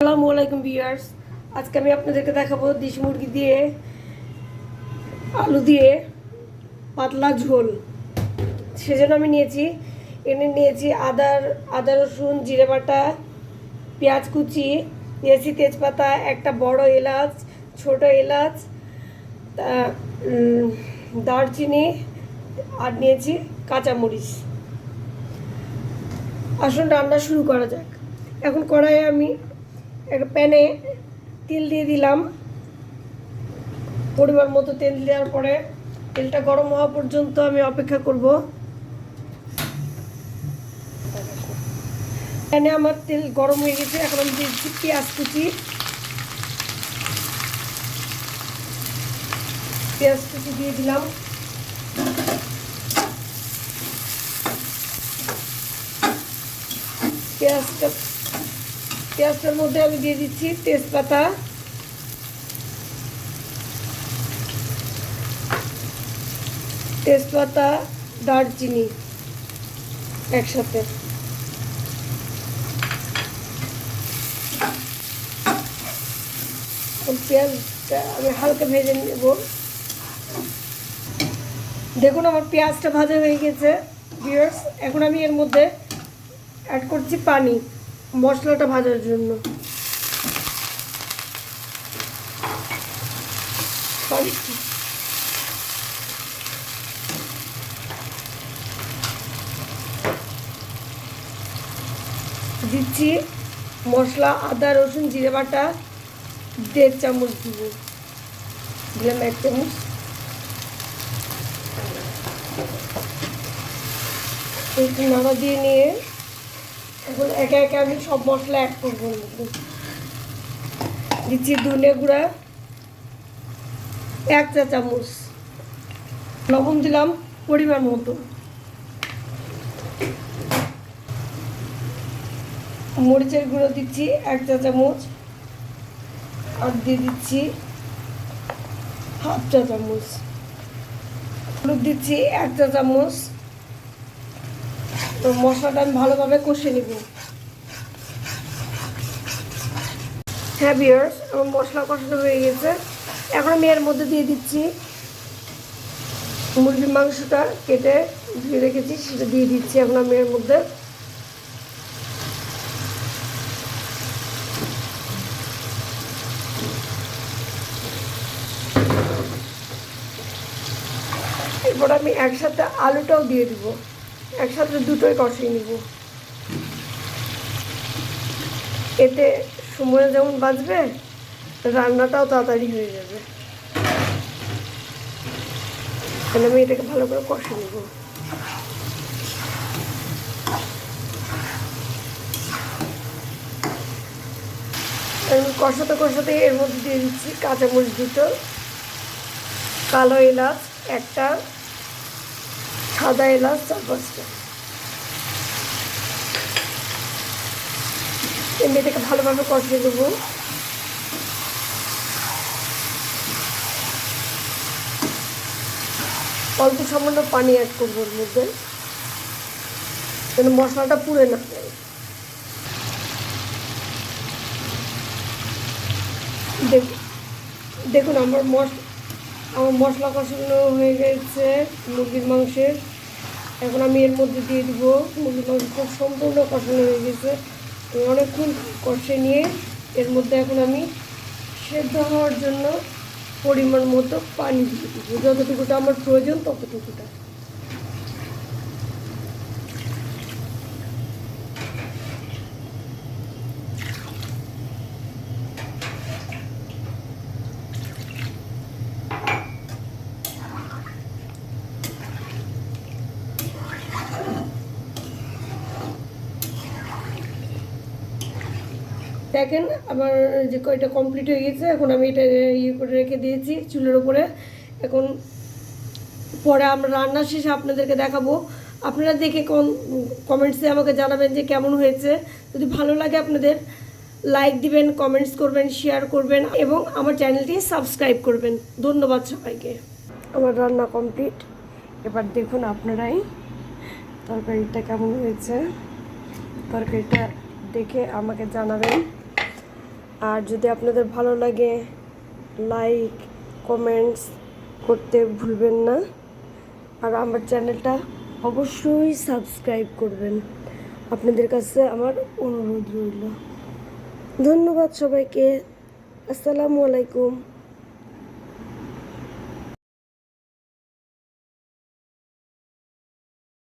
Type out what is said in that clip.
আসসালামু আলাইকুম ভিউয়ার্স। আজকে আমি আপনাদেরকে দেখাবো দেশি মুরগি দিয়ে আলু দিয়ে পাতলা ঝোল। সেজন্য আমি নিয়েছি আদা রসুন জিরে বাটা, পেঁয়াজ কুচি, নিয়েছি তেজপাতা, একটা বড় এলাচ, ছোট এলাচ, দারচিনি আর নিয়েছি কাঁচামরিচ। আসুন রান্না শুরু করা যাক। এখন কড়াইয়ে আমি একটা প্যানে তেল দিয়ে দিলাম। পরিমাণ মতো তেল দেওয়ার পরে তেলটা গরম হওয়া পর্যন্ত আমি অপেক্ষা করব। প্যানে আমার তেল গরম হয়ে গেছে। এখন আমি দিচ্ছি পেঁয়াজ কুচি দিয়ে দিলাম। পেঁয়াজটার মধ্যে আমি দিয়ে দিচ্ছি তেজপাতা দারচিনি একসাথে। পেঁয়াজটা আমি হালকা ভেজে নেব। দেখুন আমার পেঁয়াজটা ভাজা হয়ে গেছে ভিউয়ার্স। এখন আমি এর মধ্যে অ্যাড করছি পানি মশলাটা ভাজার জন্য। দিচ্ছি মশলা আদা রসুন জিরে বাটা 1.5 চামচ দিলাম 1 চামচ। একটু নাড়া দিয়ে নিয়ে এখন একে একে আমি সব মশলা অ্যাড করবো। দিচ্ছি ধনে গুঁড়া 1 চা চামচ, লবণ দিলাম পরিমাণ মতো, মরিচের গুঁড়ো দিচ্ছি 1 চা চামচ, আর দিয়ে দিচ্ছি 1/2 চা চামচ, হলুদ দিচ্ছি 1 চা চামচ। তো মশলাটা আমি ভালোভাবে কষে নেব। হ্যাঁ ভিউয়ার্স, আমার মশলা কষানো হয়ে গেছে। এখন আমি এর মধ্যে দিয়ে দিচ্ছি মুরগির মাংসটা কেটে ধুয়ে রেখেছি, সেটা দিয়ে দিচ্ছি এখন আমি এর মধ্যে। এরপর আমি একসাথে আলুটাও দিয়ে দিব, একসাথে দুটোই কষিয়ে নিব। এতে সময় যেমন বাঁচবে, রান্নাটাও তাড়াতাড়ি হয়ে যাবে। তাহলে আমি এটাকে ভালো করে কষিয়ে নেব। কষাতে কষাতে এর মধ্যে দিয়ে দিচ্ছি কাঁচামরিচ 2টো, কালো এলাচ 1টা, সাদা এলাচ 4-5টা। এটাকে ভালোভাবে কষিয়ে দেবো। অল্প সামান্য পানি অ্যাড করবো ওর মধ্যে, যেন মশলাটা পুড়ে না যায়। দেখুন আমার মশলা কষানো হয়ে গেছে মুরগির মাংসের। এখন আমি এর মধ্যে দিয়ে দিব মুরগির মাংস। খুব সম্পূর্ণ কষানো হয়ে গেছে। অনেকক্ষণ কষে নিয়ে এর মধ্যে এখন আমি সেদ্ধ হওয়ার জন্য পরিমাণ মতো পানি দিয়ে দিব, যতটুকুটা আমার প্রয়োজন ততটুকুটা। দেখেন আমার যে কয়টা কমপ্লিট হয়ে গেছে। এখন আমি এটা করে রেখে দিয়েছি চুলের উপরে। এখন পরে আমরা রান্না শেষে আপনাদেরকে দেখাবো। আপনারা দেখে কমেন্টসে আমাকে জানাবেন যে কেমন হয়েছে। যদি ভালো লাগে আপনাদের লাইক দিবেন, কমেন্টস করবেন, শেয়ার করবেন এবং আমার চ্যানেলটি সাবস্ক্রাইব করবেন। ধন্যবাদ সবাইকে। আমার রান্না কমপ্লিট। এবার দেখুন আপনারাই তরকারিটা কেমন হয়েছে। তরকারিটা দেখে আমাকে জানাবেন। আর যদি আপনাদের ভালো লাগে লাইক কমেন্টস করতে ভুলবেন না। আর আমার চ্যানেলটা অবশ্যই সাবস্ক্রাইব করবেন, আপনাদের কাছে আমার অনুরোধ রইল। ধন্যবাদ সবাইকে। আসসালামু আলাইকুম।